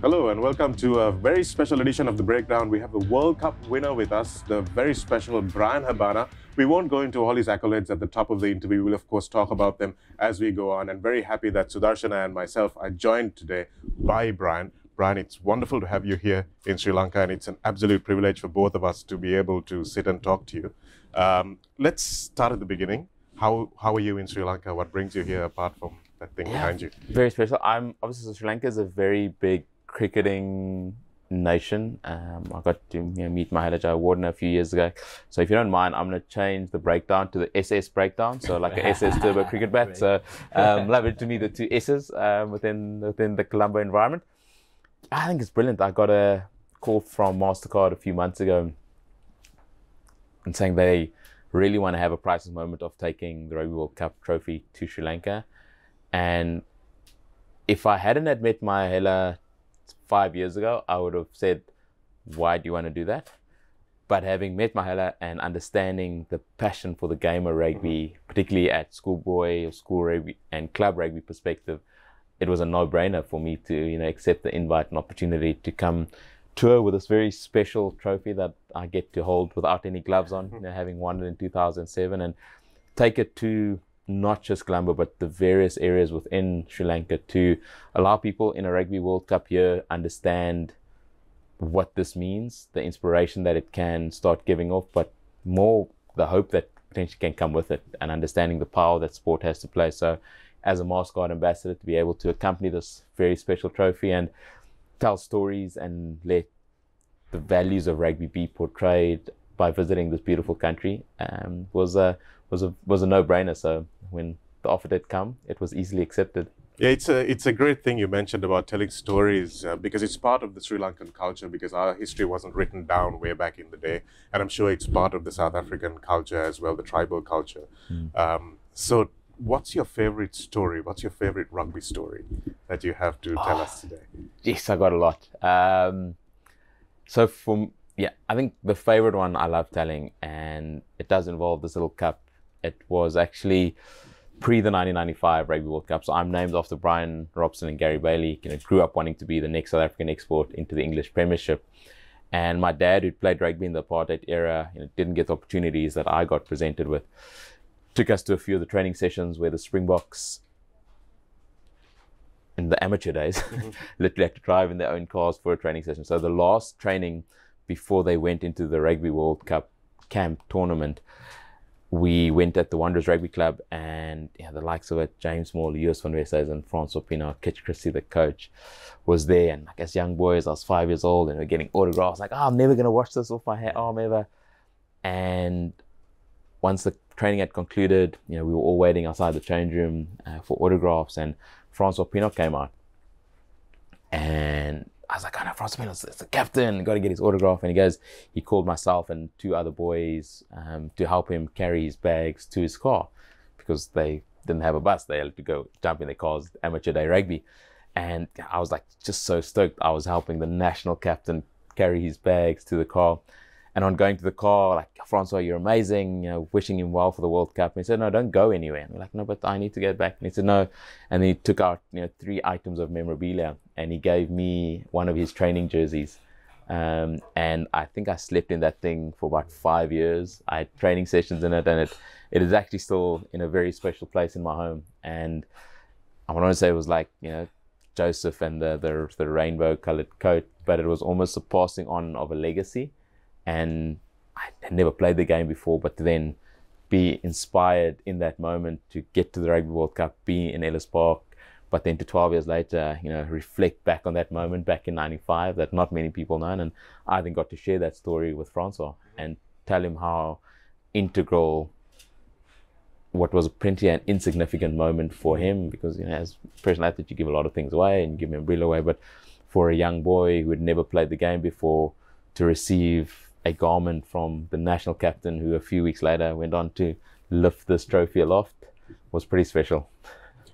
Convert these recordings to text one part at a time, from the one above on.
Hello and welcome to a very special edition of The Breakdown. We have the World Cup winner with us, the very special Bryan Habana. We won't go into all his accolades at the top of the interview. We'll of course talk about them as we go on. And very happy that Sudarshana and myself are joined today by Bryan. Bryan, it's wonderful to have you here in Sri Lanka, and it's an absolute privilege for both of us to be able to sit and talk to you. Let's start at the beginning. How are you in Sri Lanka? What brings you here apart from that thing behind you? Very special. Obviously Sri Lanka is a very big cricketing nation. I got to meet Maharaja Warden a few years ago. So if you don't mind, I'm going to change the breakdown to the SS breakdown. So like a SS turbo cricket bat. So love it to me, the two S's within the Colombo environment. I think it's brilliant. I got a call from Mastercard a few months ago and saying they really want to have a priceless moment of taking the Rugby World Cup trophy to Sri Lanka. And if I hadn't had met Mahela 5 years ago, I would have said, why do you want to do that? But having met Mahela and understanding the passion for the game of rugby, particularly at schoolboy or school rugby and club rugby perspective, it was a no-brainer for me to accept the invite and opportunity to come tour with this very special trophy that I get to hold without any gloves on, having won it in 2007, and take it to not just Colombo, but the various areas within Sri Lanka to allow people in a Rugby World Cup year understand what this means, the inspiration that it can start giving off, but more the hope that potentially can come with it, and understanding the power that sport has to play. So as a Mastercard ambassador, to be able to accompany this very special trophy and tell stories and let the values of rugby be portrayed by visiting this beautiful country was a no-brainer. So when the offer did come, it was easily accepted. Yeah, it's a great thing you mentioned about telling stories because it's part of the Sri Lankan culture, because our history wasn't written down way back in the day, and I'm sure it's part of the South African culture as well, the tribal culture. So what's your favorite story? What's your favorite rugby story that you have to tell us today? Yes, I got a lot. I think the favorite one I love telling, and it does involve this little cup. It was actually pre the 1995 Rugby World Cup. So I'm named after Brian Robson and Gary Bailey. Grew up wanting to be the next South African export into the English Premiership. And my dad, who'd played rugby in the apartheid era, didn't get the opportunities that I got presented with. Took us to a few of the training sessions where the Springboks, in the amateur days, literally had to drive in their own cars for a training session. So the last training before they went into the Rugby World Cup camp tournament, we went at the Wanderers Rugby Club, and the likes of it, James Moore, Lewis van Westhuizen, and Francois Pinot, Kitch Christie, the coach, was there. And as young boys, I was 5 years old, and we were getting autographs. Like, I'm never going to watch this off my arm ever. And once the training had concluded, we were all waiting outside the change room for autographs, and Francois Pinot came out. And I was like, oh no, Francois Pinot's the captain, got to get his autograph. And he called myself and two other boys to help him carry his bags to his car, because they didn't have a bus. They had to go jump in their cars, amateur day rugby. And I was like, just so stoked. I was helping the national captain carry his bags to the car. And on going to the car, like, Francois, you're amazing, wishing him well for the World Cup. And he said, no, don't go anywhere. And we're like, no, but I need to get back. And he said, no. And then he took out, 3 items of memorabilia, and he gave me one of his training jerseys. And I think I slept in that thing for about 5 years. I had training sessions in it, and it is actually still in a very special place in my home. And I want to say it was like, Joseph and the rainbow colored coat, but it was almost a passing on of a legacy. And I had never played the game before, but to then be inspired in that moment to get to the Rugby World Cup, be in Ellis Park, but then to 12 years later, reflect back on that moment back in 95 that not many people know. And I then got to share that story with Francois and tell him how integral what was pretty an insignificant moment for him, because, as a professional athlete, you give a lot of things away and you give memorabilia away. But for a young boy who had never played the game before to receive a garment from the national captain, who a few weeks later went on to lift this trophy aloft, was pretty special.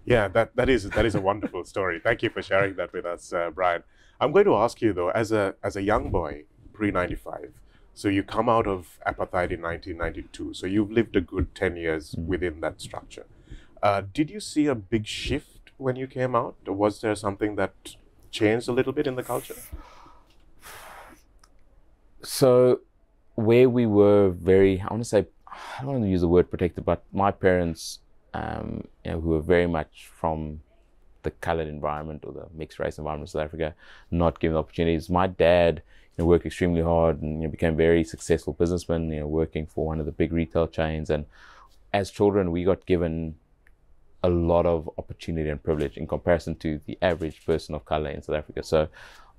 Yeah, that is a wonderful story. Thank you for sharing that with us, Bryan. I'm going to ask you though, as a young boy, pre-95, so you come out of apartheid in 1992, so you've lived a good 10 years within that structure. Did you see a big shift when you came out? Or was there something that changed a little bit in the culture? So where we were very, I want to say, I don't want to use the word protected, but my parents, who were very much from the coloured environment or the mixed race environment of South Africa, not given opportunities. My dad, worked extremely hard and became a very successful businessman, working for one of the big retail chains. And as children, we got given a lot of opportunity and privilege in comparison to the average person of colour in South Africa. So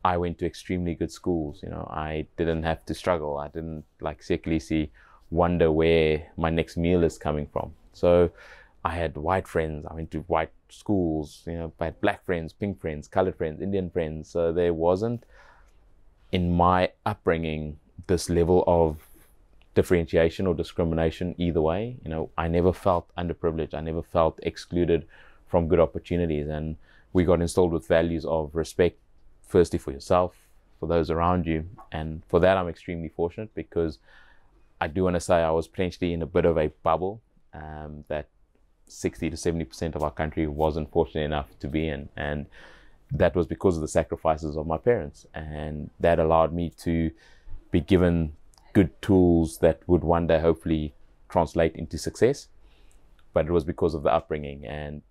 I went to extremely good schools. I didn't have to struggle. I didn't, like Kolisi, wonder where my next meal is coming from. So I had white friends. I went to white schools. I had black friends, pink friends, coloured friends, Indian friends. So there wasn't, in my upbringing, this level of differentiation or discrimination either way. I never felt underprivileged. I never felt excluded from good opportunities. And we got installed with values of respect, firstly for yourself, for those around you. And for that, I'm extremely fortunate, because I do want to say I was potentially in a bit of a bubble that 60 to 70% of our country wasn't fortunate enough to be in. And that was because of the sacrifices of my parents. And that allowed me to be given good tools that would one day hopefully translate into success. But it was because of the upbringing. And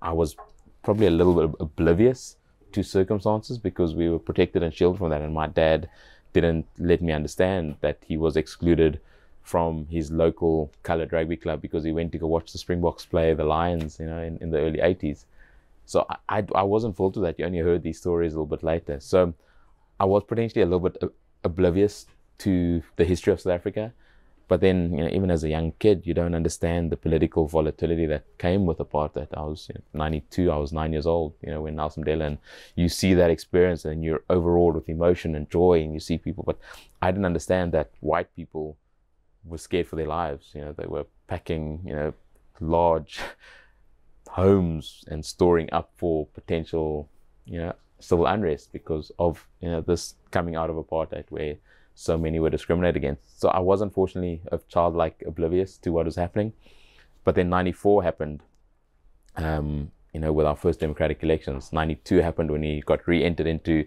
I was probably a little bit oblivious to circumstances because we were protected and shielded from that. And my dad didn't let me understand that he was excluded from his local coloured rugby club because he went to go watch the Springboks play the Lions, in the early 80s. So I wasn't full to that. You only heard these stories a little bit later. So I was potentially a little bit oblivious to the history of South Africa. But then, even as a young kid, you don't understand the political volatility that came with apartheid. I was 92, I was 9 years old, when Nelson Mandela, and you see that experience and you're overawed with emotion and joy, and you see people. But I didn't understand that white people were scared for their lives. They were packing, large homes and storing up for potential, civil unrest because of, this coming out of apartheid where so many were discriminated against. So I was unfortunately a childlike oblivious to what was happening. But then 94 happened, with our first democratic elections. 92 happened when we got re-entered into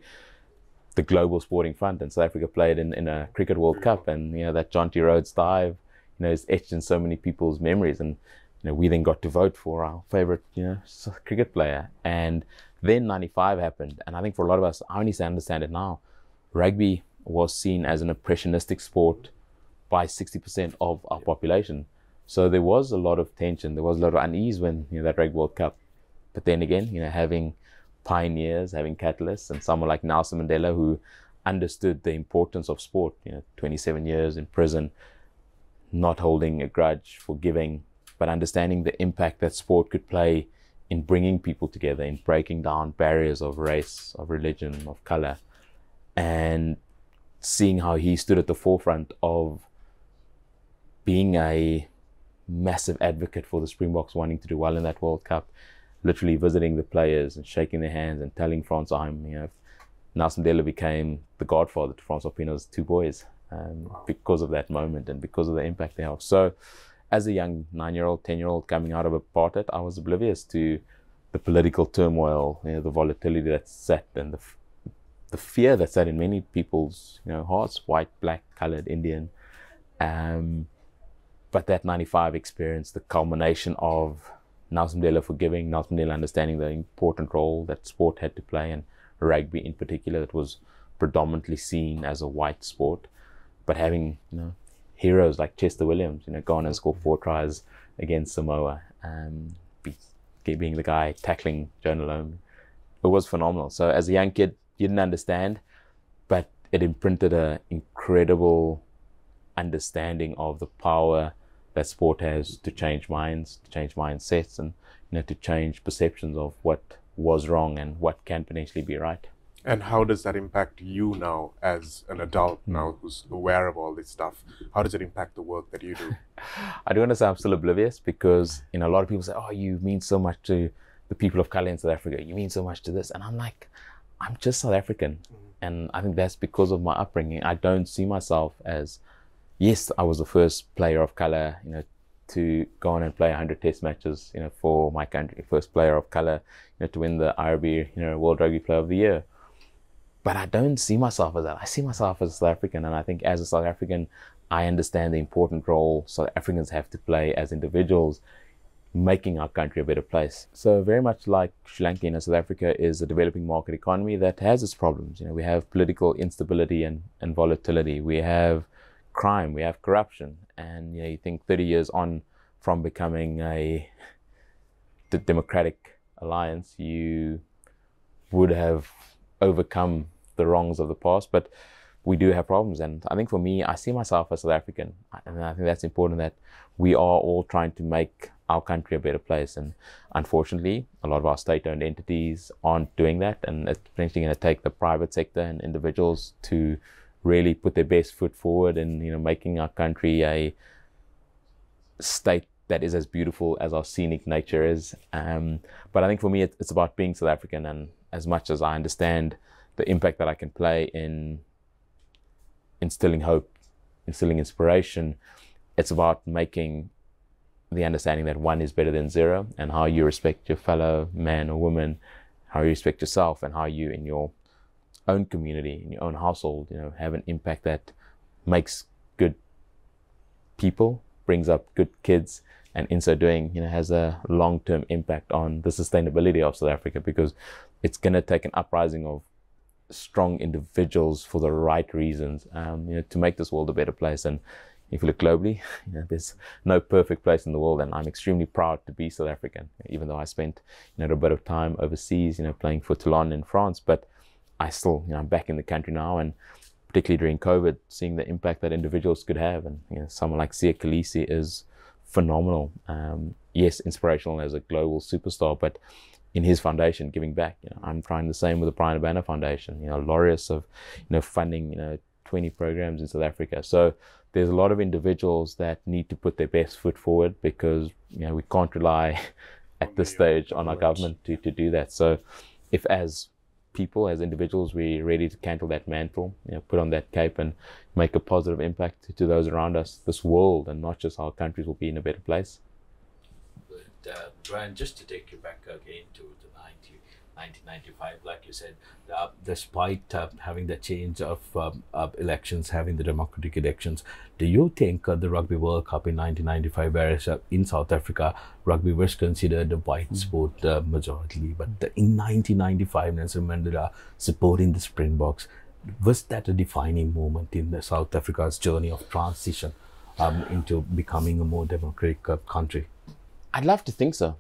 the global sporting front, and South Africa played in a Cricket World Cup, and that John T. Rhodes dive, is etched in so many people's memories. And we then got to vote for our favorite, cricket player. And then 95 happened, and I think for a lot of us, I only understand it now, rugby was seen as an impressionistic sport by 60% of our population. So there was a lot of tension, there was a lot of unease when that Rugby World Cup. But then again, having pioneers, having catalysts, and someone like Nelson Mandela who understood the importance of sport, 27 years in prison, not holding a grudge, forgiving, but understanding the impact that sport could play in bringing people together, in breaking down barriers of race, of religion, of color, and seeing how he stood at the forefront of being a massive advocate for the Springboks wanting to do well in that World Cup, literally visiting the players and shaking their hands and telling Frans Nelson Mandela became the godfather to Frans Pino's two boys because of that moment and because of the impact they have. So as a young 9-year-old, 10-year-old coming out of apartheid, I was oblivious to the political turmoil, the volatility that sat and the fear that sat in many people's hearts, white, black, coloured, Indian. But that 95 experience, the culmination of Nelson Mandela forgiving, Nelson Mandela understanding the important role that sport had to play, and rugby in particular, that was predominantly seen as a white sport, but having heroes like Chester Williams, go on and score 4 tries against Samoa, being the guy tackling Jonah Lomu. It was phenomenal. So as a young kid, you didn't understand, but it imprinted an incredible understanding of the power that sport has to change minds, to change mindsets, and to change perceptions of what was wrong and what can potentially be right. And how does that impact you now as an adult now who's aware of all this stuff? How does it impact the work that you do? I do want to say I'm still oblivious because a lot of people say, oh, you mean so much to the people of colour in South Africa. You mean so much to this. And I'm like, I'm just South African. And I think that's because of my upbringing. I don't see myself as, yes, I was the first player of colour, to go on and play 100 test matches, for my country, first player of colour, to win the IRB, World Rugby Player of the Year. But I don't see myself as that. I see myself as a South African, and I think as a South African, I understand the important role South Africans have to play as individuals, making our country a better place. So very much like Sri Lanka, South Africa is a developing market economy that has its problems. We have political instability and volatility. We have crime, we have corruption. And you think 30 years on from becoming the democratic alliance, you would have overcome the wrongs of the past, but we do have problems. And I think for me, I see myself as South African, and I think that's important, that we are all trying to make our country a better place. And unfortunately, a lot of our state-owned entities aren't doing that, and it's potentially going to take the private sector and individuals to really put their best foot forward in making our country a state that is as beautiful as our scenic nature is. But I think for me, it's about being South African, and as much as I understand the impact that I can play in instilling hope, instilling inspiration, it's about making the understanding that one is better than zero, and how you respect your fellow man or woman, how you respect yourself, and how you in your own community, in your own household, have an impact that makes good people, brings up good kids, and in so doing, has a long-term impact on the sustainability of South Africa, because it's going to take an uprising of strong individuals for the right reasons, to make this world a better place. And if you look globally, there's no perfect place in the world, and I'm extremely proud to be South African, even though I spent a bit of time overseas, playing for Toulon in France. But I still, I'm back in the country now, and particularly during COVID, seeing the impact that individuals could have. And someone like Kolisi is phenomenal. Yes, inspirational as a global superstar, but in his foundation, giving back. I'm trying the same with the Bryan Habana Foundation, laureates of, funding, 20 programs in South Africa. So there's a lot of individuals that need to put their best foot forward, because, we can't rely at this stage on our government to do that. So if as people, as individuals, we're ready to cantle that mantle, put on that cape and make a positive impact to those around us, this world, and not just our countries, will be in a better place. Bryan, just to take you back again to the 1995, like you said, despite having the change of elections, having the democratic elections, do you think the Rugby World Cup in 1995, whereas in South Africa, rugby was considered a white sport majority, but in 1995, Nelson Mandela supporting the Springboks, was that a defining moment in the South Africa's journey of transition into becoming a more democratic country? I'd love to think so.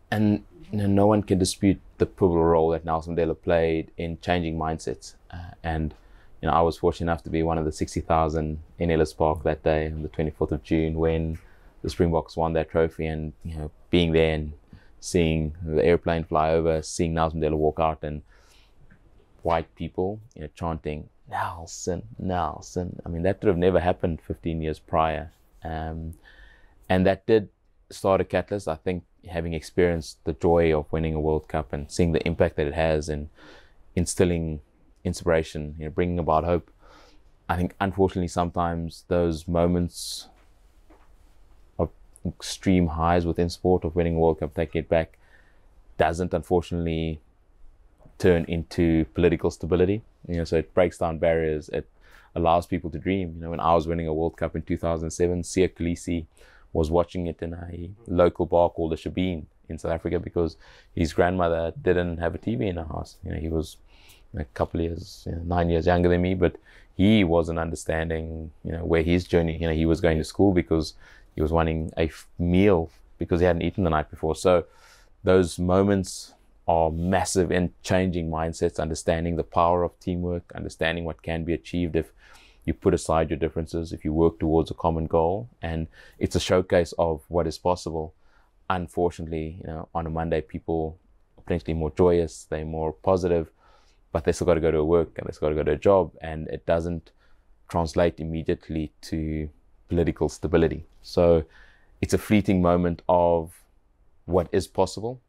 And no one can dispute the pivotal role that Nelson Mandela played in changing mindsets. And I was fortunate enough to be one of the 60,000 in Ellis Park that day on the 24th of June when the Springboks won that trophy, and being there and seeing the airplane fly over, seeing Nelson Mandela walk out, and white people chanting Nelson, Nelson. I mean, that would have never happened 15 years prior. And that did start a catalyst. I think having experienced the joy of winning a World Cup and seeing the impact that it has in instilling inspiration, bringing about hope, I think unfortunately sometimes those moments of extreme highs within sport, of winning a World Cup, taking it back, doesn't unfortunately turn into political stability. So it breaks down barriers. It allows people to dream. When I was winning a World Cup in 2007, Kolisi was watching it in a local bar called the Shebeen in South Africa, because his grandmother didn't have a TV in her house. He was a couple of years, 9 years younger than me, but he wasn't understanding, where his journey, he was going to school because he was wanting a meal because he hadn't eaten the night before. So those moments are massive in changing mindsets, understanding the power of teamwork, understanding what can be achieved if you put aside your differences, if you work towards a common goal. And it's a showcase of what is possible. Unfortunately, on a Monday, people are potentially more joyous, they're more positive, but they still got to go to work and they still got to go to a job, and it doesn't translate immediately to political stability. So it's a fleeting moment of what is possible,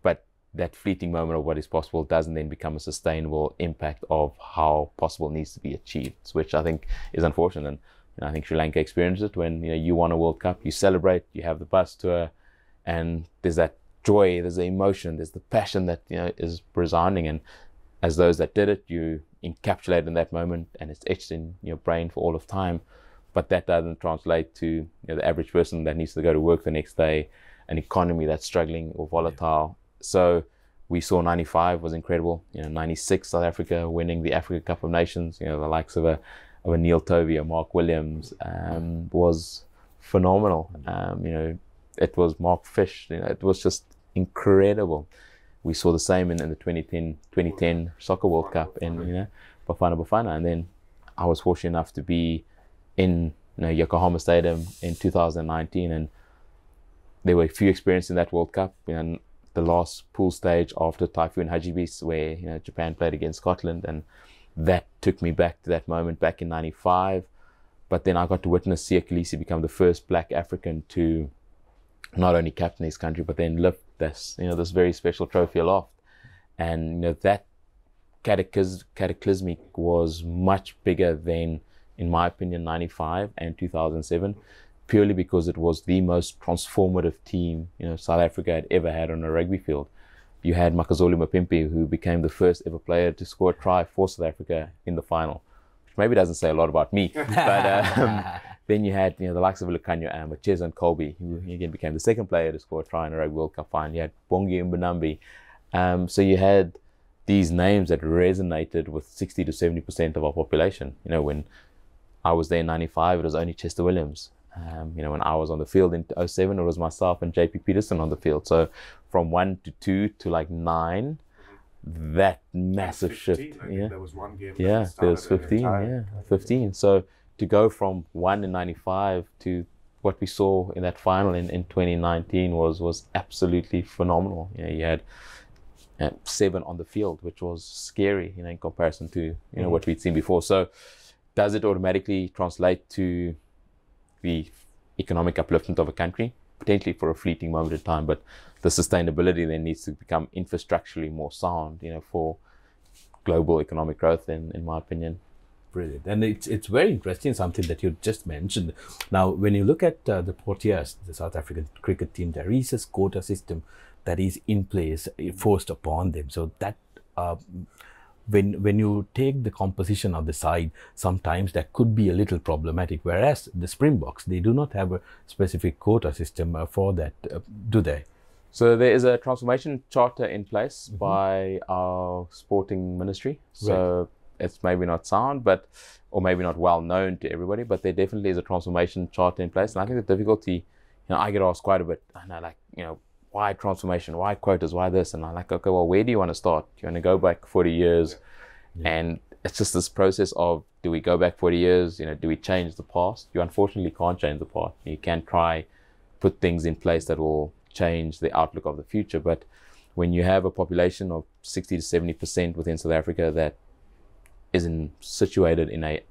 but that fleeting moment of what is possible doesn't then become a sustainable impact of how possible needs to be achieved, which I think is unfortunate. And I think Sri Lanka experienced it when you won a World Cup, you celebrate, you have the bus tour, and there's that joy, there's the emotion, there's the passion that is resounding. And as those that did it, you encapsulate in that moment and it's etched in your brain for all of time. But that doesn't translate to the average person that needs to go to work the next day, an economy that's struggling or volatile. So we saw 95 was incredible. 96 South Africa winning the Africa Cup of Nations. The likes of a Neil Tovey, a Mark Williams was phenomenal. It was Mark Fish. It was just incredible. We saw the same in the 2010 Soccer World Cup in Bafana, and then I was fortunate enough to be in Yokohama Stadium in 2019, and there were a few experiences in that World Cup. The last pool stage after Typhoon Hagibis, where Japan played against Scotland, and that took me back to that moment back in '95. But then I got to witness Siya Kolisi become the first Black African to not only captain his country, but then lift this very special trophy aloft. And that cataclysmic was much bigger than, in my opinion, 95 and 2007, purely because it was the most transformative team South Africa had ever had on a rugby field. You had Makazole Mapimpi, who became the first ever player to score a try for South Africa in the final, which maybe doesn't say a lot about me. But then you had the likes of Lucanio Ches and Colby, who again became the second player to score a try in a Rugby World Cup final. You had Bongi Mbonambi. So you had these names that resonated with 60 to 70% of our population. When I was there in 95, it was only Chester Williams. When I was on the field in 07, it was myself and JP Peterson on the field. So from 1 to 2 to like 9, that massive 15, shift. There was one game. Yeah, there was 15. 15. So to go from 1 in 95 to what we saw in that final in 2019 was absolutely phenomenal. You had 7 on the field, which was scary, in comparison to what we'd seen before. So does it automatically translate to the economic upliftment of a country? Potentially for a fleeting moment in time, but the sustainability then needs to become infrastructurally more sound, for global economic growth, in my opinion. Brilliant. And it's very interesting, something that you just mentioned. Now, when you look at the Proteas, the South African cricket team, there is a quota system that is in place, forced upon them. So that when you take the composition of the side, sometimes that could be a little problematic. Whereas the Springboks, they do not have a specific quota system for that, do they? So there is a transformation charter in place by our sporting ministry. So it's maybe not sound, or maybe not well known to everybody, but there definitely is a transformation charter in place. And I think the difficulty, I get asked quite a bit, why transformation, why quotas, why this? And I'm like, okay, well, where do you want to start? Do you want to go back 40 years? And it's just this process of, do we go back 40 years? Do we change the past? You unfortunately can't change the past. You can try put things in place that will change the outlook of the future. But when you have a population of 60 to 70% within South Africa that isn't situated in a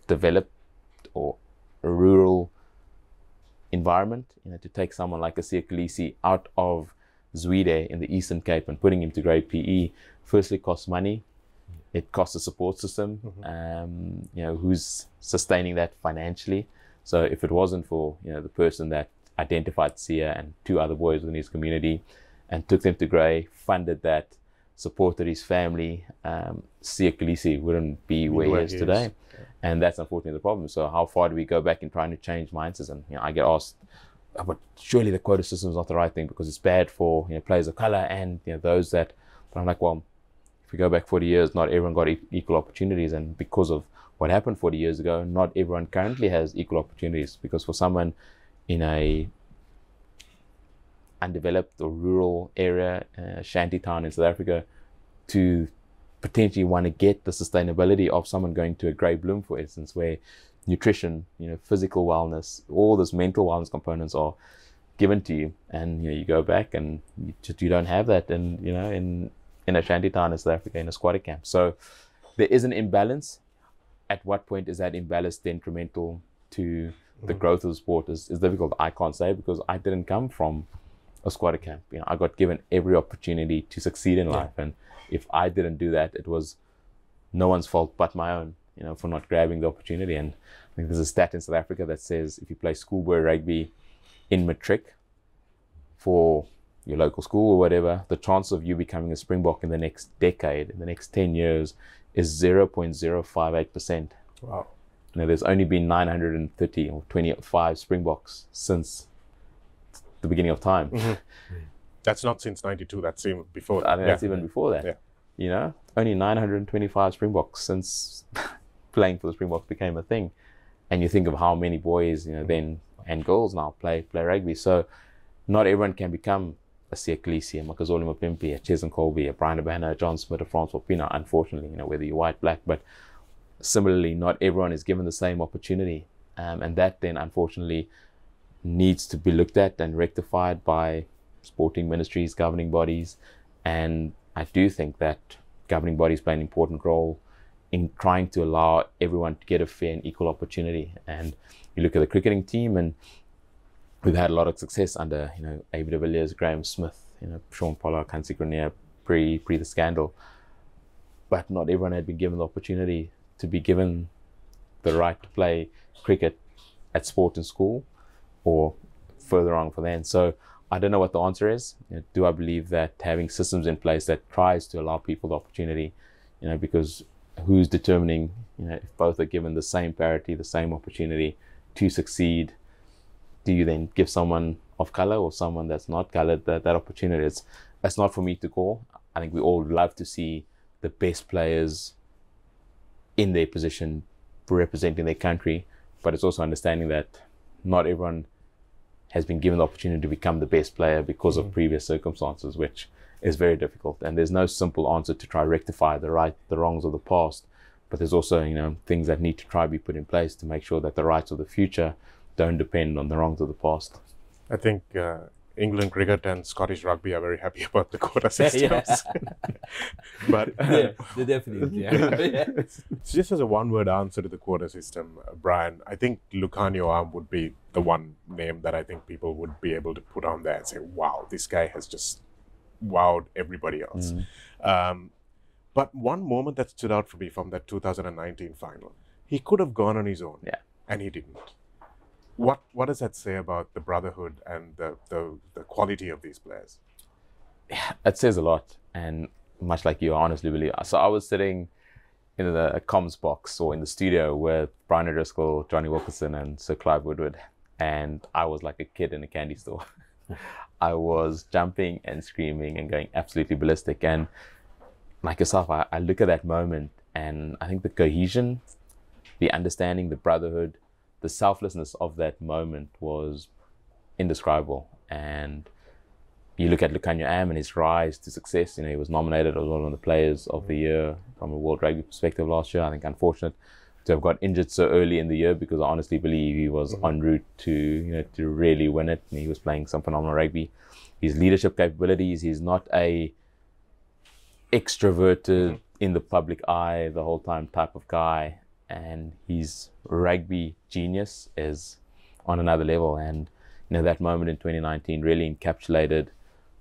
developed or a rural environment, to take someone like a Siya Kolisi out of Zwede in the Eastern Cape and putting him to grade PE, firstly costs money. It costs a support system, who's sustaining that financially. So if it wasn't for, the person that identified Siya and 2 other boys within his community and took them to grey, funded that, supported his family, Siya Kolisi wouldn't be where he is today. And that's unfortunately the problem. So how far do we go back in trying to change mindsets? And I get asked, but surely the quota system is not the right thing because it's bad for players of color and those that. But I'm like, well, if we go back 40 years, not everyone got equal opportunities, and because of what happened 40 years ago, not everyone currently has equal opportunities. Because for someone in a undeveloped or rural area, shanty town in South Africa, to potentially want to get the sustainability of someone going to a Grey Bloom, for instance, where nutrition, physical wellness, all those mental wellness components are given to you, and you go back and you don't have that, and in a shanty town in South Africa, in a squatter camp. So there is an imbalance. At what point is that imbalance detrimental to the growth of the sport is difficult. I can't say, because I didn't come from a squatter camp. I got given every opportunity to succeed in life, and if I didn't do that, it was no one's fault but my own, for not grabbing the opportunity. And I think there's a stat in South Africa that says if you play schoolboy rugby in matric for your local school or whatever, the chance of you becoming a Springbok in the next decade, in the next 10 years, is 0.058%. Wow. There's only been 930 or 25 Springboks since the beginning of time. That's not since 92, that's even before that. I think that's even before that. Yeah. Only 925 Springboks since playing for the Springboks became a thing. And you think of how many boys, then, and girls now play rugby. So not everyone can become a Siya Kolisi, a Makazole Mapimpi, a Cheslin Colby, a Bryan Habana, a John Smith, a Francois Pienaar, unfortunately, whether you're white, black, but similarly, not everyone is given the same opportunity. And that then, unfortunately, needs to be looked at and rectified by sporting ministries, governing bodies. And I do think that governing bodies play an important role in trying to allow everyone to get a fair and equal opportunity. And you look at the cricketing team, and we've had a lot of success under, Abe de Villiers, Graham Smith, Sean Pollard, Kansi Grenier, pre the scandal. But not everyone had been given the opportunity to be given the right to play cricket at sport in school or further on for then. So I don't know what the answer is. Do I believe that having systems in place that tries to allow people the opportunity, because who's determining, if both are given the same parity, the same opportunity to succeed, do you then give someone of color or someone that's not colored that opportunity? That's not for me to call. I think we all would love to see the best players in their position representing their country, but it's also understanding that not everyone has been given the opportunity to become the best player because of previous circumstances, which is very difficult. And there's no simple answer to try to rectify the wrongs of the past, but there's also, things that need to try to be put in place to make sure that the rights of the future don't depend on the wrongs of the past. I think England cricket and Scottish rugby are very happy about the quota systems. But they definitely are. just as a one-word answer to the quota system, Bryan, I think Lukhanyo Am would be the one name that I think people would be able to put on there and say, wow, this guy has just wowed everybody else. But one moment that stood out for me from that 2019 final, he could have gone on his own, and he didn't. What does that say about the brotherhood and the quality of these players? It says a lot, and much like you, I honestly believe. So I was sitting in the comms box or in the studio with Brian O'Driscoll, Johnny Wilkinson, and Sir Clive Woodward, and I was like a kid in a candy store. I was jumping and screaming and going absolutely ballistic. And like yourself, I look at that moment, and I think the cohesion, the understanding, the brotherhood, the selflessness of that moment was indescribable. And you look at Lukhanyo Am and his rise to success. He was nominated as one of the players of the year from a World Rugby perspective last year. I think unfortunate to have got injured so early in the year, because I honestly believe he was en route to to really win it, and he was playing some phenomenal rugby. His leadership capabilities, he's not a extroverted in the public eye the whole time type of guy, and his rugby genius is on another level. And that moment in 2019 really encapsulated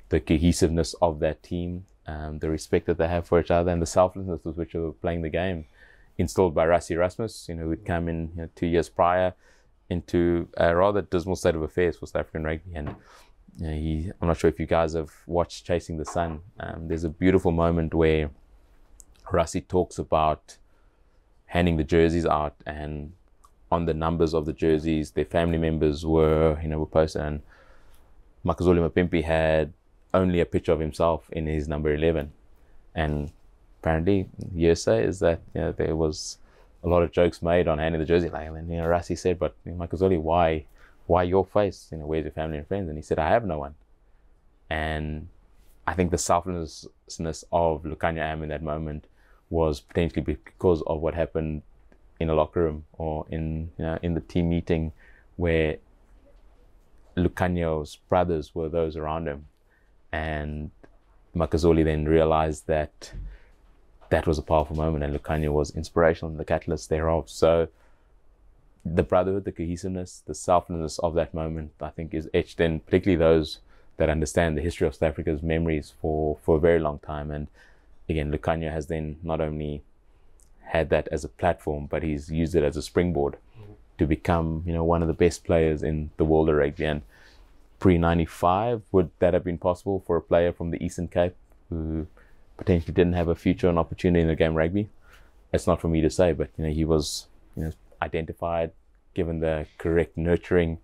the cohesiveness of that team, the respect that they have for each other, and the selflessness with which they were playing the game, instilled by Rassie Erasmus, who'd come in 2 years prior into a rather dismal state of affairs for South African rugby. And I'm not sure if you guys have watched Chasing the Sun. There's a beautiful moment where Rassie talks about handing the jerseys out, and on the numbers of the jerseys, their family members were posted, and Makazole Mapimpi had only a picture of himself in his number 11. And apparently, hearsay is that there was a lot of jokes made on handing the jersey. And then Rassie said, "But Makazole, why your face? Where's your family and friends?" And he said, "I have no one." And I think the selflessness of Lukhanyo Am in that moment was potentially because of what happened in a locker room or in the team meeting, where Lukhanyo's brothers were those around him, and Makazole then realized that that was a powerful moment, and Lukhanyo was inspirational and the catalyst thereof. So the brotherhood, the cohesiveness, the selflessness of that moment, I think, is etched in, particularly those that understand the history of South Africa's memories for a very long time. And again, Lukhanyo has then not only had that as a platform, but he's used it as a springboard to become, one of the best players in the world of rugby. And pre-95, would that have been possible for a player from the Eastern Cape who potentially didn't have a future and opportunity in the game of rugby? It's not for me to say, but he was identified, given the correct nurturing,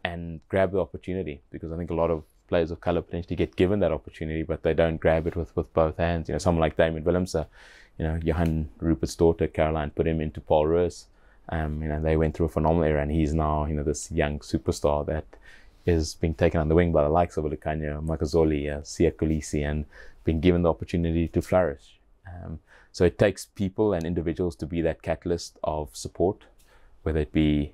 and grabbed the opportunity, because I think a lot of players of colour potentially get given that opportunity, but they don't grab it with both hands. Someone like Damien Willemse, Johan Rupert's daughter Caroline put him into Peiris. They went through a phenomenal era, and he's now this young superstar that is being taken on the wing by the likes of Lukanya, Makazoli, Sia Kolisi, and being given the opportunity to flourish. So it takes people and individuals to be that catalyst of support, whether it be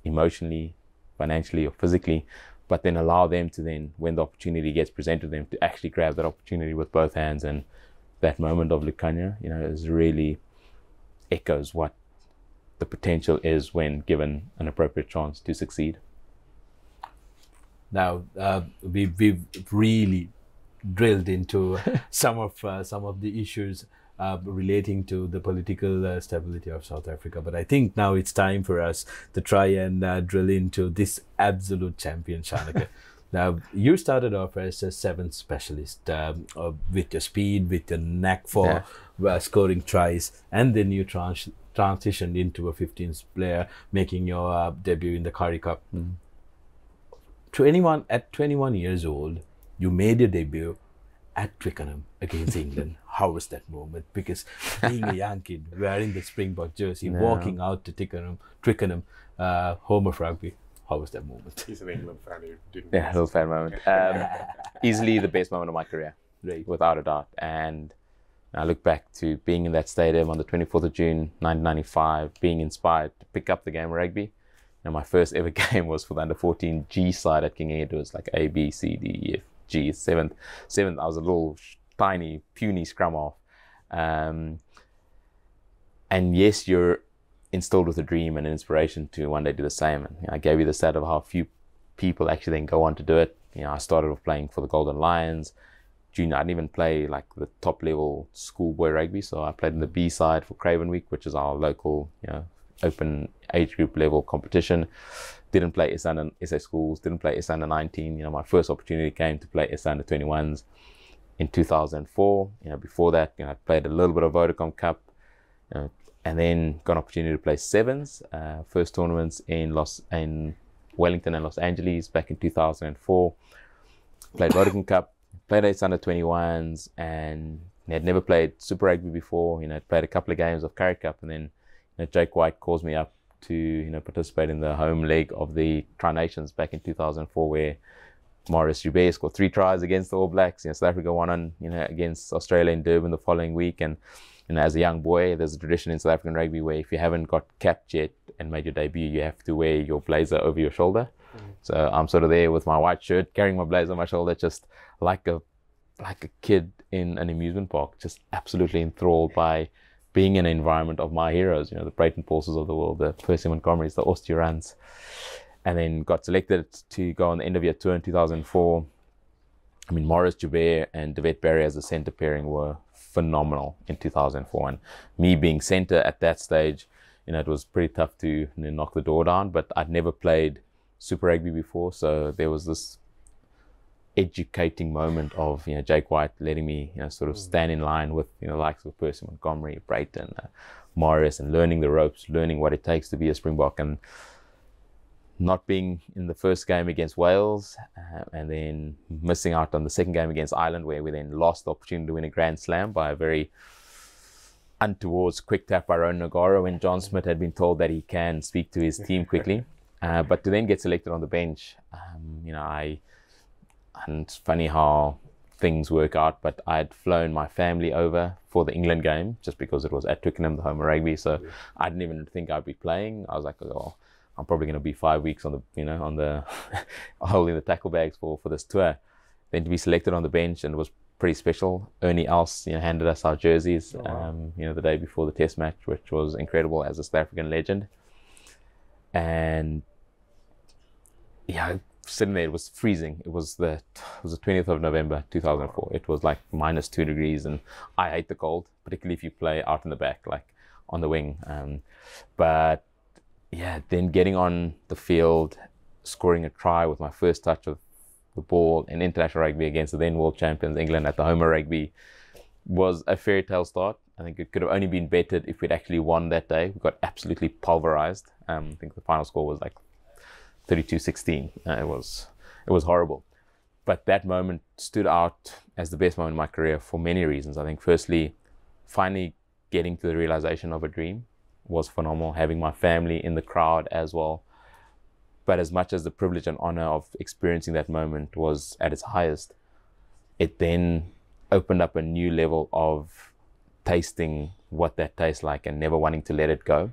emotionally, financially, or physically, but then allow them to then, when the opportunity gets presented to them, to actually grab that opportunity with both hands. And that moment of Lukanya, is really echoes what the potential is when given an appropriate chance to succeed. Now, we've really drilled into some of the issues relating to the political stability of South Africa, but I think now it's time for us to try and drill into this absolute champion, Shanaka. Now, you started off as a 7th specialist with your speed, with your knack for scoring tries, and then you transitioned into a 15th player, making your debut in the Currie Cup. At 21 years old, you made your debut at Twickenham against England. How was that moment? Because being a young kid, wearing the Springbok jersey, walking out to Twickenham, home of rugby, how was that moment? He's an England fan who didn't. Yeah, a little fan moment. Easily the best moment of my career, without a doubt. And I look back to being in that stadium on the 24th of June, 1995, being inspired to pick up the game of rugby. My first ever game was for the under-14 G side at King Edward. It was like A, B, C, D, E, F, G, 7th. I was a little tiny, puny scrum half. And yes, you're instilled with a dream and an inspiration to one day do the same. And I gave you the stat of how few people actually then go on to do it. I started off playing for the Golden Lions. Junior, I didn't even play like the top level schoolboy rugby. So I played in the B side for Craven Week, which is our local, open age group level competition. Didn't play SA schools, didn't play SA under 19. My first opportunity came to play SA under 21s in 2004. Before that, I played a little bit of Vodacom Cup, and then got an opportunity to play 7s. First tournaments in Wellington and Los Angeles back in 2004. Played Vodacom Cup, played SA under 21s, and had never played Super Rugby before. Played a couple of games of Currie Cup, and then Jake White calls me up to participate in the home leg of the Tri-Nations back in 2004, where Maurice Joubert scored 3 tries against the All Blacks. South Africa won on against Australia in Durban the following week. And as a young boy, there's a tradition in South African rugby where if you haven't got capped yet and made your debut, you have to wear your blazer over your shoulder. So I'm sort of there with my white shirt, carrying my blazer on my shoulder, just like a kid in an amusement park, just absolutely enthralled by being in an environment of my heroes, the Brayton Paulses of the world, the Percy Montgomerys, the Osteorans, and then got selected to go on the end of year tour in 2004. Maurice Joubert and Devet Barry as a centre pairing were phenomenal in 2004. And me being centre at that stage, it was pretty tough to knock the door down, but I'd never played Super Rugby before. So there was this educating moment of Jake White letting me sort of stand in line with likes of Percy Montgomery, Brayton, Morris, and learning the ropes, learning what it takes to be a Springbok, and not being in the first game against Wales, and then missing out on the second game against Ireland, where we then lost the opportunity to win a Grand Slam by a very untowards quick tap by Ronan Nagara when John Smith had been told that he can speak to his team quickly, but to then get selected on the bench, and it's funny how things work out, but I'd flown my family over for the England game just because it was at Twickenham, the home of rugby. So I didn't even think I'd be playing. I was like, oh, I'm probably going to be 5 weeks on the holding the tackle bags for this tour. Then to be selected on the bench, and it was pretty special. Ernie Els handed us our jerseys, the day before the Test match, which was incredible as a South African legend. And sitting there, it was freezing. It was the 20th of November 2004. It was like -2 degrees, and I hate the cold, particularly if you play out in the back, like on the wing. But then getting on the field, scoring a try with my first touch of the ball in international rugby against the then world champions England at the home of rugby was a fairy tale start. I think it could have only been bettered if we'd actually won that day. We got absolutely pulverized. I think the final score was like 32-16. It was horrible. But that moment stood out as the best moment in my career for many reasons. I think firstly, finally getting to the realization of a dream was phenomenal. Having my family in the crowd as well. But as much as the privilege and honor of experiencing that moment was at its highest, it then opened up a new level of tasting what that tastes like and never wanting to let it go,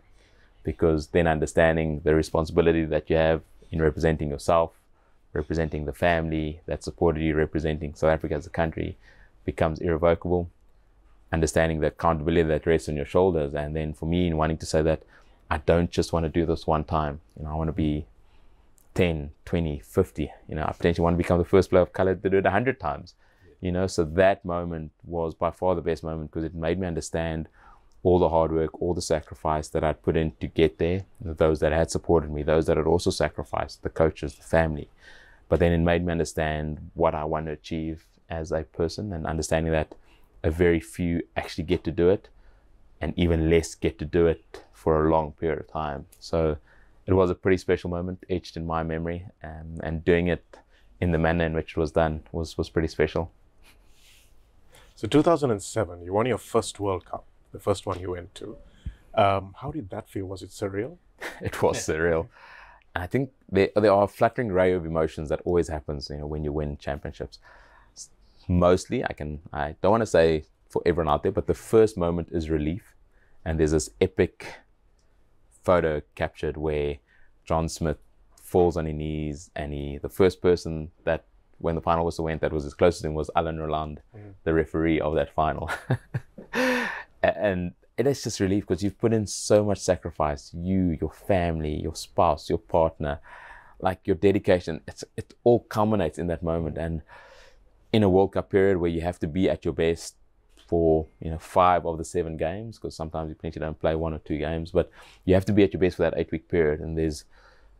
because then understanding the responsibility that you have in representing yourself, representing the family that supported you, representing South Africa as a country becomes irrevocable. Understanding the accountability that rests on your shoulders, and then for me in wanting to say that I don't just want to do this one time, I want to be 10, 20, 50, I potentially want to become the first player of color to do it 100 times. So that moment was by far the best moment, because it made me understand all the hard work, all the sacrifice that I'd put in to get there, those that had supported me, those that had also sacrificed, the coaches, the family. But then it made me understand what I want to achieve as a person, and understanding that a very few actually get to do it, and even less get to do it for a long period of time. So it was a pretty special moment etched in my memory, and doing it in the manner in which it was done was pretty special. So 2007, you won your first World Cup, the first one you went to. How did that feel? Was it surreal? It was surreal. And I think there are a fluttering ray of emotions that always happens, when you win championships. Mostly, I don't want to say for everyone out there, but the first moment is relief. And there's this epic photo captured where John Smith falls on his knees, and the first person that, when the final whistle went, that was as close to him was Alan Roland, the referee of that final. And it is just relief, because you've put in so much sacrifice, you, your family, your spouse, your partner, like your dedication, it all culminates in that moment. And in a World Cup period where you have to be at your best for 5 of the 7 games, because sometimes you potentially don't play 1 or 2 games, but you have to be at your best for that 8-week period, and there's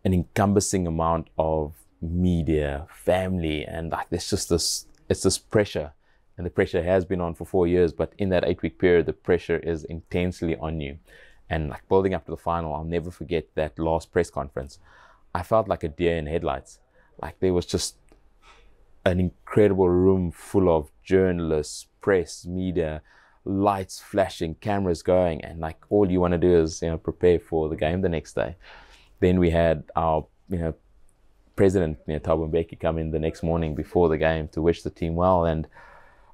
an encompassing amount of media, family, and like there's just this pressure, and the pressure has been on for 4 years, but in that 8-week period the pressure is intensely on you. And like building up to the final, I'll never forget that last press conference. I felt like a deer in headlights. Like there was just an incredible room full of journalists, press, media, lights flashing, cameras going, and like all you want to do is prepare for the game the next day. Then we had our president, Thabo Mbeki, come in the next morning before the game to wish the team well, and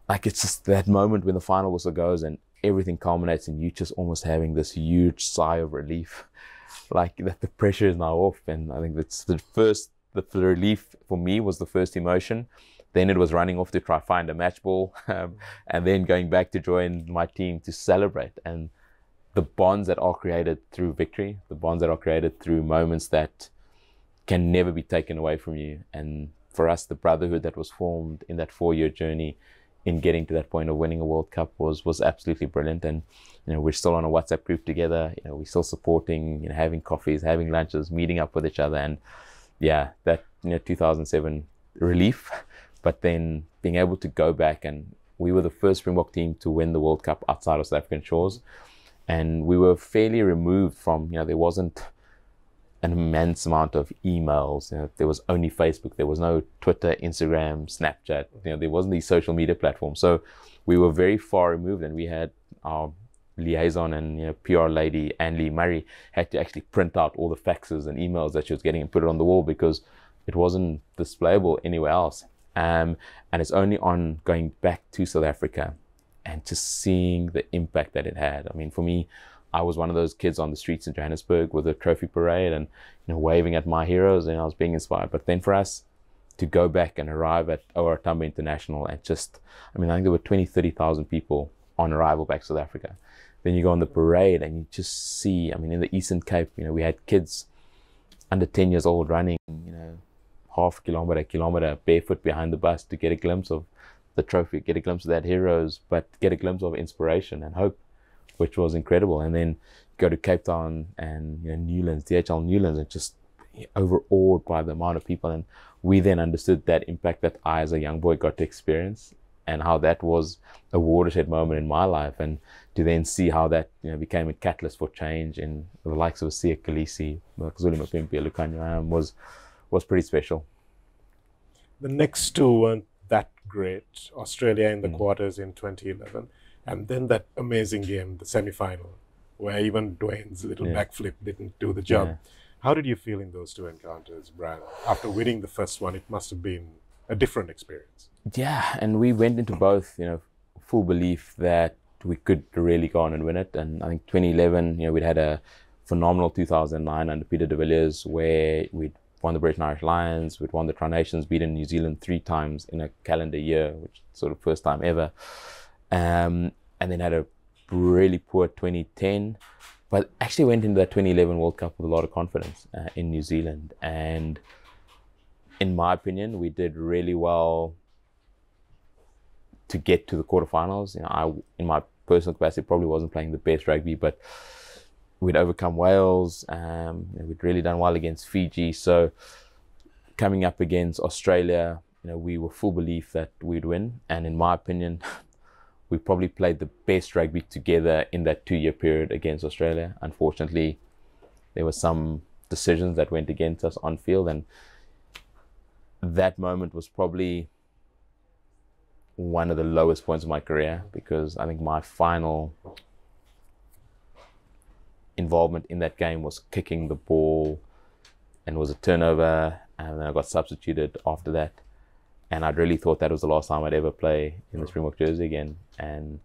like it's just that moment when the final whistle goes and everything culminates, and you just almost having this huge sigh of relief, like that the pressure is now off. And I think that's the relief for me was the first emotion. Then it was running off to try find a match ball, and then going back to join my team to celebrate. And the bonds that are created through victory, the bonds that are created through moments that can never be taken away from you. And for us, the brotherhood that was formed in that 4-year journey in getting to that point of winning a World Cup was absolutely brilliant. And we're still on a WhatsApp group together. We're still supporting, having coffees, having lunches, meeting up with each other. And yeah, that 2007 relief, but then being able to go back, and we were the first Springbok team to win the World Cup outside of South African shores, and we were fairly removed from, there wasn't an immense amount of emails, there was only Facebook, there was no Twitter, Instagram, Snapchat, there wasn't these social media platforms, so we were very far removed. And we had our liaison and PR lady, Anne Lee Murray, had to actually print out all the faxes and emails that she was getting and put it on the wall, because it wasn't displayable anywhere else. And it's only on going back to South Africa and just seeing the impact that it had. I mean, for me, I was one of those kids on the streets in Johannesburg with a trophy parade and waving at my heroes, and I was being inspired. But then for us to go back and arrive at OR Tambo International and just, I think there were 20,000-30,000 people on arrival back to South Africa. Then you go on the parade and you just see, in the Eastern Cape, we had kids under 10 years old running, half kilometer barefoot behind the bus to get a glimpse of the trophy, get a glimpse of that heroes, but get a glimpse of inspiration and hope, which was incredible. And then go to Cape Town and Newlands, DHL Newlands, and just overawed by the amount of people. And we then understood that impact that I, as a young boy, got to experience, and how that was a watershed moment in my life, and to then see how that became a catalyst for change in the likes of Siya Kolisi, was pretty special. The next two weren't that great. Australia in the quarters in 2011, and then that amazing game, the semi-final, where even Dwayne's little backflip didn't do the job. How did you feel in those two encounters, Bryan? After winning the first one, it must have been a different experience. Yeah, and we went into both, full belief that we could really go on and win it. And I think 2011, we'd had a phenomenal 2009 under Peter de Villiers, where we'd won the British and Irish Lions, we'd won the Tri Nations, beaten New Zealand 3 times in a calendar year, which is sort of first time ever. And then had a really poor 2010, but actually went into that 2011 World Cup with a lot of confidence in New Zealand. And in my opinion, we did really well to get to the quarterfinals. I, in my personal capacity, probably wasn't playing the best rugby, but we'd overcome Wales. We'd really done well against Fiji. So coming up against Australia, we were full belief that we'd win. And in my opinion, we probably played the best rugby together in that 2-year period against Australia. Unfortunately, there were some decisions that went against us on field, and that moment was probably one of the lowest points of my career, because I think my final involvement in that game was kicking the ball, and it was a turnover, and then I got substituted after that. And I'd really thought that was the last time I'd ever play in the Springbok jersey again. And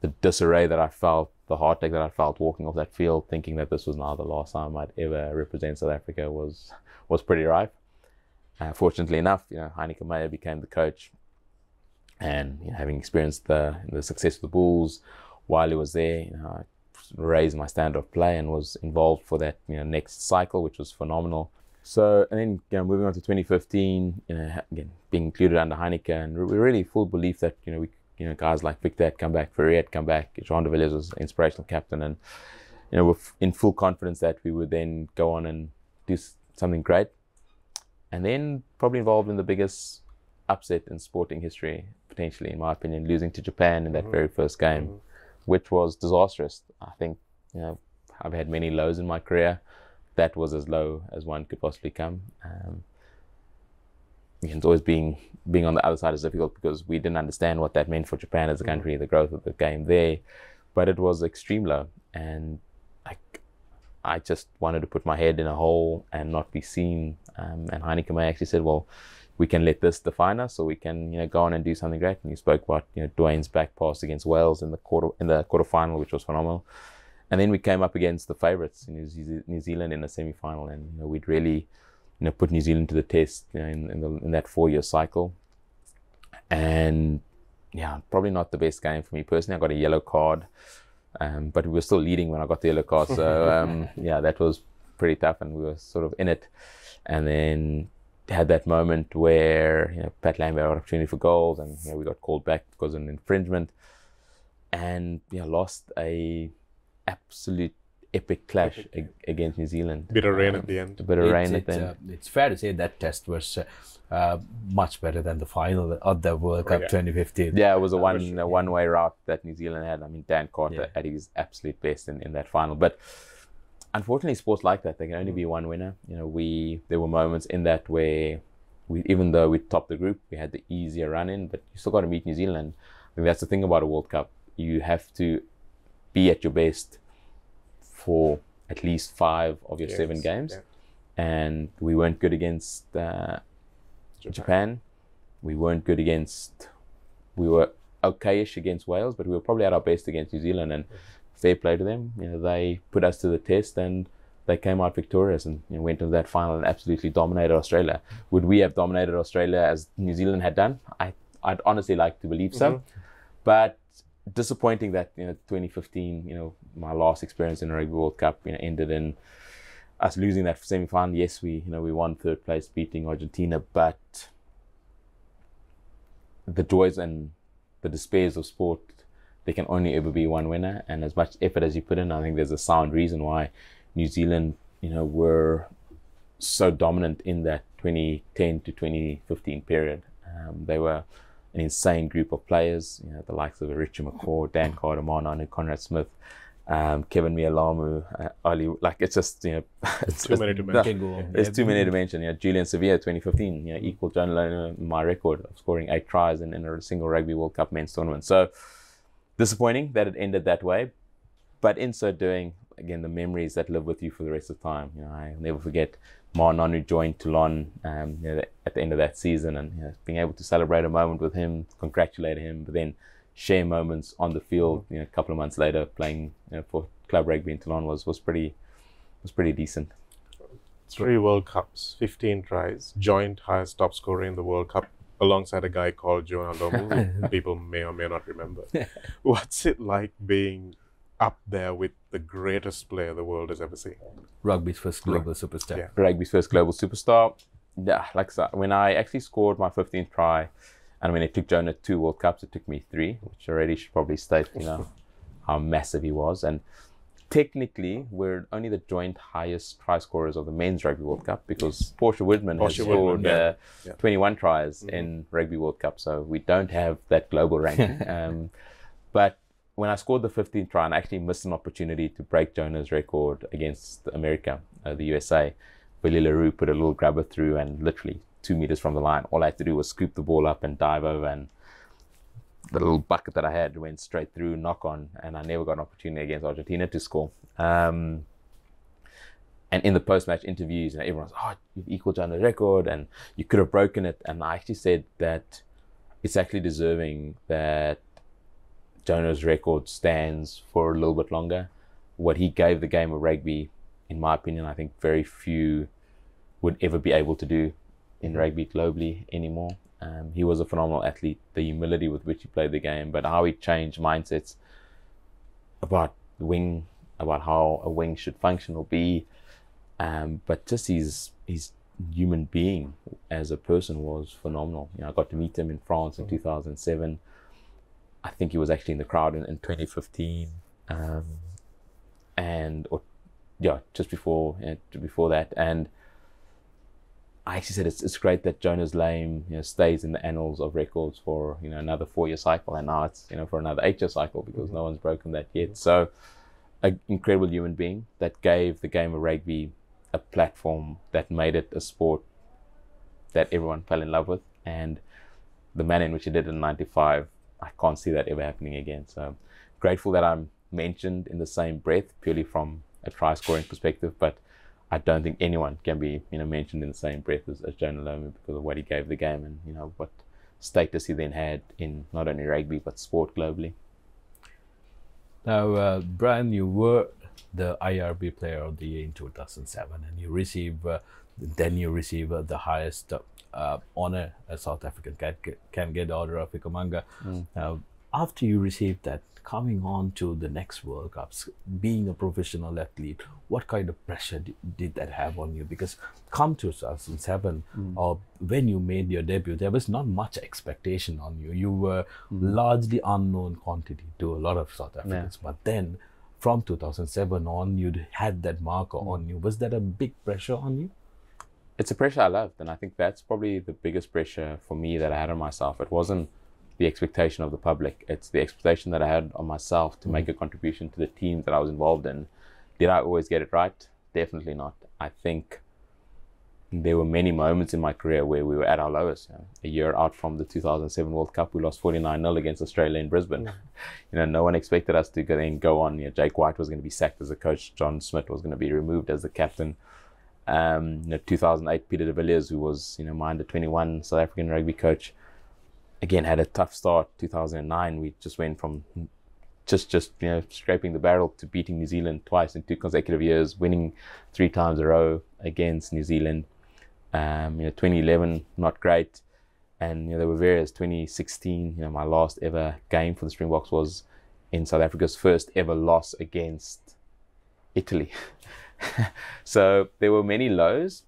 the disarray that I felt, the heartache that I felt walking off that field, thinking that this was now the last time I'd ever represent South Africa, was pretty rife. Fortunately enough, Shanaka Meyer became the coach, and having experienced the success of the Bulls while he was there, I raised my standard of play and was involved for that next cycle, which was phenomenal. So, and then moving on to 2015, again being included under Shanaka, and we really full belief that guys like Victor had come back, Peiris had come back, Jean de Villiers was inspirational captain, and we're in full confidence that we would then go on and do something great. And then probably involved in the biggest upset in sporting history, potentially, in my opinion, losing to Japan in that very first game, which was disastrous. I think, I've had many lows in my career. That was as low as one could possibly come. It's always being on the other side is difficult, because we didn't understand what that meant for Japan as a country, the growth of the game there. But it was extreme low, and I just wanted to put my head in a hole and not be seen. And Shanaka Meyer actually said, well, we can let this define us, or we can go on and do something great. And you spoke about Dwayne's back pass against Wales in the quarterfinal, which was phenomenal. And then we came up against the favourites in New Zealand in the semi-final, and we'd really put New Zealand to the test in that 4-year cycle. And probably not the best game for me personally. I got a yellow card, but we were still leading when I got the yellow card. So that was pretty tough, and we were sort of in it. And then had that moment where Pat Lambert had an opportunity for goals, and we got called back because of an infringement, and lost a absolute epic clash against New Zealand. Bit of rain at the end. A bit of rain at the end. It's fair to say that test was much better than the final of the World Cup 2015. Yeah, it was a one-way route that New Zealand had. I mean, Dan Carter at his absolute best in that final. But unfortunately, sports like that, they can only be one winner. There were moments in that where even though we topped the group, we had the easier run in, but you still got to meet New Zealand. I think that's the thing about a World Cup. You have to be at your best for at least 5 of your 7 games. And we weren't good against Japan. We weren't good against, we were okay-ish against Wales, but we were probably at our best against New Zealand, and fair play to them. They put us to the test, and they came out victorious, and went into that final and absolutely dominated Australia. Would we have dominated Australia as New Zealand had done? I'd honestly like to believe so. But disappointing that 2015, my last experience in a Rugby World Cup, ended in us losing that semi-final. Yes, we won 3rd place, beating Argentina, but the joys and the despairs of sport, there can only ever be one winner. And as much effort as you put in, I think there's a sound reason why New Zealand, were so dominant in that 2010 to 2015 period. They were an insane group of players, you know, the likes of Richard McCaw, Dan Carter, Marnon, Conrad Smith, Kevin Mialamu, Ali. Like, it's just, you know, it's Too many to mention. It's too many to mention. You know, Julian Sevilla, 2015, you know, equal John Lerner my record of scoring 8 tries in a single Rugby World Cup men's tournament. So disappointing that it ended that way, but in so doing, again, the memories that live with you for the rest of time. You know, I'll never forget Marnon, who joined Toulon, you know, at the end of that season, and, you know, being able to celebrate a moment with him, congratulate him, but then share moments on the field. You know, a couple of months later, playing, you know, for club rugby in Toulon was pretty decent. 3 World Cups, 15 tries, joint highest top scorer in the World Cup, alongside a guy called Joan Alomu, who people may or may not remember. What's it like being up there with the greatest player the world has ever seen? Rugby's first global superstar. Yeah. Rugby's first global superstar. Yeah, like so, when I actually scored my 15th try, and when it took Jonah 2 World Cups, it took me 3, which already should probably state, you know, how massive he was. And technically, we're only the joint highest try scorers of the men's Rugby World Cup, because Portia Woodman has scored 21 tries in Rugby World Cup, so we don't have that global ranking. But when I scored the 15th try, and I actually missed an opportunity to break Jonah's record against America, the USA, Willie LaRue put a little grabber through, and literally 2 meters from the line, all I had to do was scoop the ball up and dive over, and the little bucket that I had went straight through, knock on, and I never got an opportunity against Argentina to score. And in the post-match interviews, you know, everyone's, oh, you've equaled Jonah's record, and you could have broken it. And I actually said that it's actually deserving that Jonah's record stands for a little bit longer. What he gave the game of rugby, in my opinion, I think very few would ever be able to do in rugby globally anymore. He was a phenomenal athlete, the humility with which he played the game, but how he changed mindsets about how a wing should function or be, but just his human being as a person was phenomenal. You know, I got to meet him in France in 2007. I think he was actually in the crowd in 2015, just before that. And I actually said it's great that Jonah's name, you know, stays in the annals of records for, you know, another 4-year cycle, and now it's, you know, for another 8-year cycle, because no one's broken that yet. So, an incredible human being that gave the game of rugby a platform that made it a sport that everyone fell in love with, and the manner in which he did it in '95, I can't see that ever happening again. So grateful that I'm mentioned in the same breath, purely from a try scoring perspective, but I don't think anyone can be, you know, mentioned in the same breath as Jonah Lomu, because of what he gave the game, and, you know, what status he then had in not only rugby but sport globally. Now, Bryan, you were the IRB Player of the Year in 2007, and you receive the highest honor a South African can get, Order of Icomanga. Now, after you received that, coming on to the next World Cups, being a professional athlete, what kind of pressure did that have on you? Because come 2007, or when you made your debut, there was not much expectation on you. You were largely unknown quantity to a lot of South Africans. But then, from 2007 on, you had that marker on you. Was that a big pressure on you? It's a pressure I loved, and I think that's probably the biggest pressure for me that I had on myself. It wasn't the expectation of the public. It's the expectation that I had on myself to make a contribution to the team that I was involved in. Did I always get it right? Definitely not. I think there were many moments in my career where we were at our lowest. You know, a year out from the 2007 World Cup, we lost 49-0 against Australia in Brisbane. You know, no one expected us to go on. You know, Jake White was going to be sacked as a coach. John Smith was going to be removed as the captain. 2008, Peter de Villiers, who was, you know, my under-21 South African rugby coach, again had a tough start. 2009, we just went from just you know, scraping the barrel to beating New Zealand twice in 2 consecutive years, winning 3 times a row against New Zealand. 2011, not great, and, you know, there were various. 2016, you know, my last ever game for the Springboks was in South Africa's first ever loss against Italy. So there were many lows,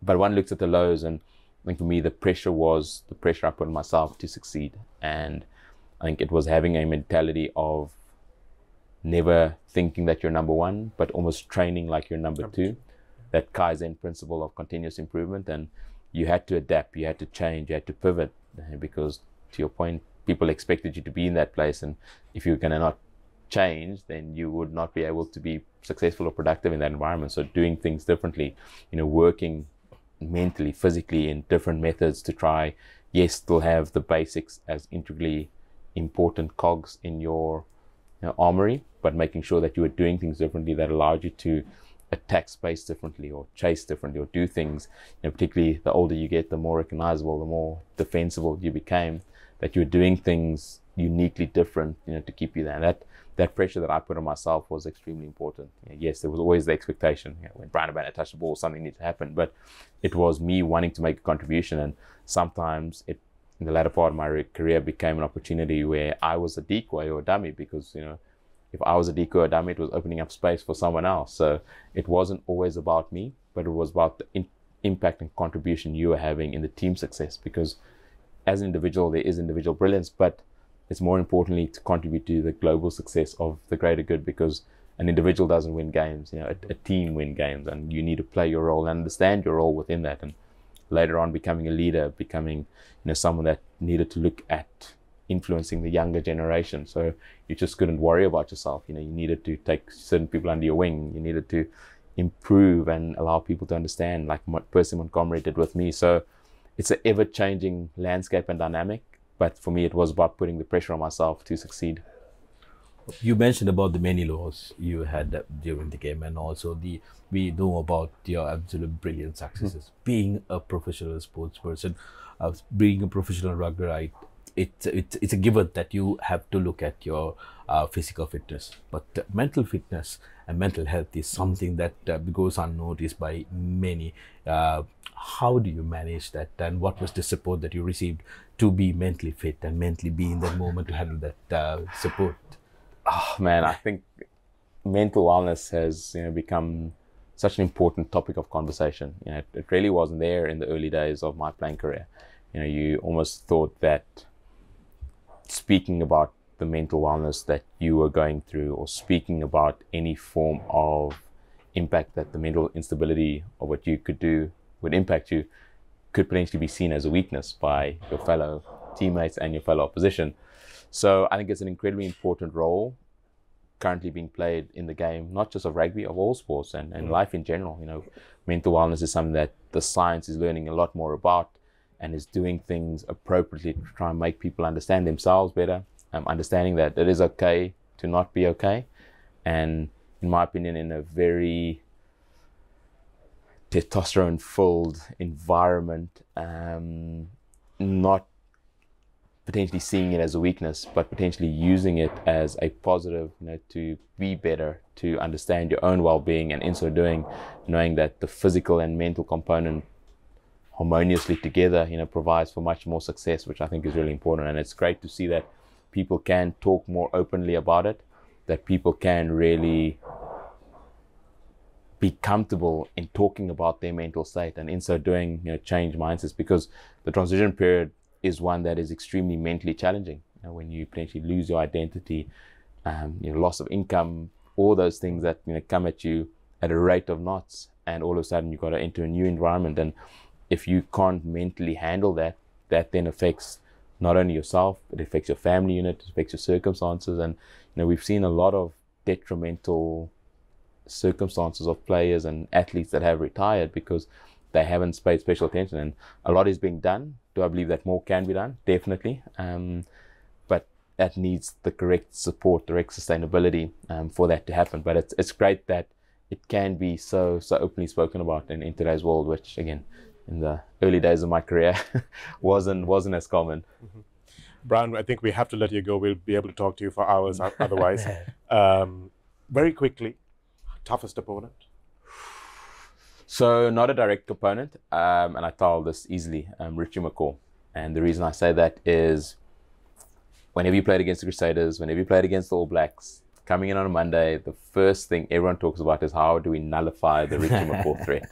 but one looks at the lows, and I think for me the pressure I put on myself to succeed, and I think it was having a mentality of never thinking that you're number one, but almost training like you're number two. that Kaizen principle of continuous improvement, and you had to adapt, you had to change, you had to pivot, because to your point, people expected you to be in that place, and if you're going to not change, then you would not be able to be successful or productive in that environment. So doing things differently, working mentally, physically in different methods to try, yes, still have the basics as integrally important cogs in your armory, but making sure that you are doing things differently that allowed you to attack space differently or chase differently or do things, particularly the older you get, the more recognizable, the more defensible you became, that you're doing things uniquely different, to keep you there. And that pressure that I put on myself was extremely important. Yes, there was always the expectation, when Bryan Habana touched the ball, something needs to happen, but it was me wanting to make a contribution, and sometimes it, in the latter part of my career, became an opportunity where I was a decoy or a dummy, because, if I was a decoy or a dummy, it was opening up space for someone else. So it wasn't always about me, but it was about the impact and contribution you were having in the team success, because as an individual, there is individual brilliance, but it's more importantly to contribute to the global success of the greater good, because an individual doesn't win games, a team win games, and you need to play your role and understand your role within that. And later on, becoming a leader, becoming, someone that needed to look at influencing the younger generation. So you just couldn't worry about yourself. You needed to take certain people under your wing. You needed to improve and allow people to understand, like Percy Montgomery did with me. So it's an ever-changing landscape and dynamic. But for me, it was about putting the pressure on myself to succeed. You mentioned about the many lows you had during the game, and also we know about your absolute brilliant successes. Being a professional sports person, being a professional rugby, right? It's a given that you have to look at your physical fitness, but mental fitness and mental health is something that goes unnoticed by many. How do you manage that, and what was the support that you received to be mentally fit and mentally be in that moment to handle that support? Oh man, I think mental wellness has become such an important topic of conversation. It really wasn't there in the early days of my playing career. You almost thought that speaking about the mental wellness that you were going through, or speaking about any form of impact that the mental instability of what you could do would impact you, could potentially be seen as a weakness by your fellow teammates and your fellow opposition. So I think it's an incredibly important role currently being played in the game, not just of rugby, of all sports and life in general. Mental wellness is something that the science is learning a lot more about, and is doing things appropriately to try and make people understand themselves better, understanding that it is okay to not be okay. And in my opinion, in a very testosterone-filled environment, not potentially seeing it as a weakness, but potentially using it as a positive, to be better, to understand your own well-being, and in so doing, knowing that the physical and mental component harmoniously together, provides for much more success, which I think is really important. And it's great to see that people can talk more openly about it, that people can really be comfortable in talking about their mental state, and in so doing, change mindsets, because the transition period is one that is extremely mentally challenging. When you potentially lose your identity, loss of income, all those things that come at you at a rate of knots, and all of a sudden you've got to enter a new environment. And if you can't mentally handle that, that then affects not only yourself, it affects your family unit, it affects your circumstances. And we've seen a lot of detrimental circumstances of players and athletes that have retired because they haven't paid special attention. And a lot is being done. Do I believe that more can be done? Definitely. But that needs the correct support, the correct sustainability for that to happen. But it's great that it can be so openly spoken about in today's world, which again, in the early days of my career, wasn't as common. Mm-hmm. Bryan, I think we have to let you go. We'll be able to talk to you for hours otherwise. Very quickly, toughest opponent? So not a direct opponent, and I tell this easily, Richie McCaw. And the reason I say that is whenever you played against the Crusaders, whenever you played against the All Blacks, coming in on a Monday, the first thing everyone talks about is how do we nullify the Richie McCaw threat?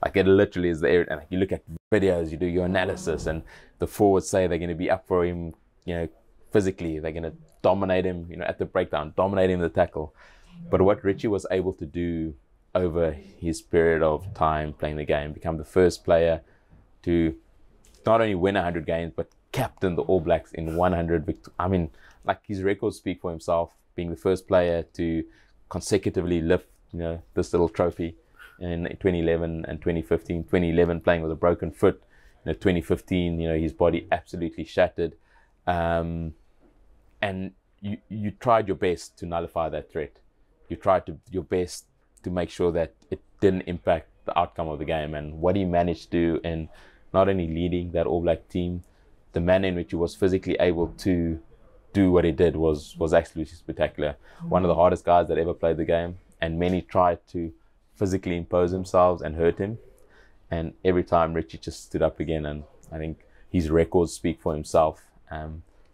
Like it literally is the area, and like you look at videos, you do your analysis, and the forwards say they're going to be up for him, physically, they're going to dominate him, at the breakdown, dominate him in the tackle. But what Richie was able to do over his period of time playing the game, become the first player to not only win 100 games, but captain the All Blacks in 100 I mean, like, his records speak for himself, being the first player to consecutively lift, this little trophy in 2011 and 2015. 2011 playing with a broken foot. 2015, his body absolutely shattered. And you tried your best to nullify that threat. You tried your best to make sure that it didn't impact the outcome of the game. And what he managed to do, and not only leading that All Black team, the manner in which he was physically able to do what he did was absolutely spectacular. One of the hardest guys that ever played the game, and many tried to physically impose themselves and hurt him. And every time Richie just stood up again, and I think his records speak for himself.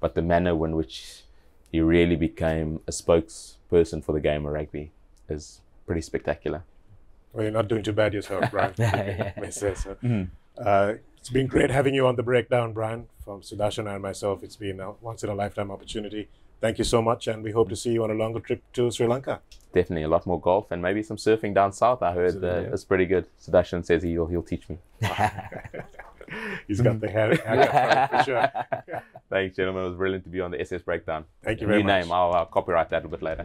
But the manner in which he really became a spokesperson for the game of rugby is pretty spectacular. Well, you're not doing too bad yourself, Brian. May say so. Mm-hmm. It's been great having you on the breakdown, Brian. From Sudarshana and myself, it's been a once-in-a-lifetime opportunity. Thank you so much, and we hope to see you on a longer trip to Sri Lanka. Definitely a lot more golf and maybe some surfing down south. I heard it's pretty good. Sudarshan says he'll teach me. He's got the hair for sure. Thanks, gentlemen. It was brilliant to be on the SS Breakdown. Thank you very much. New name. I'll copyright that a bit later.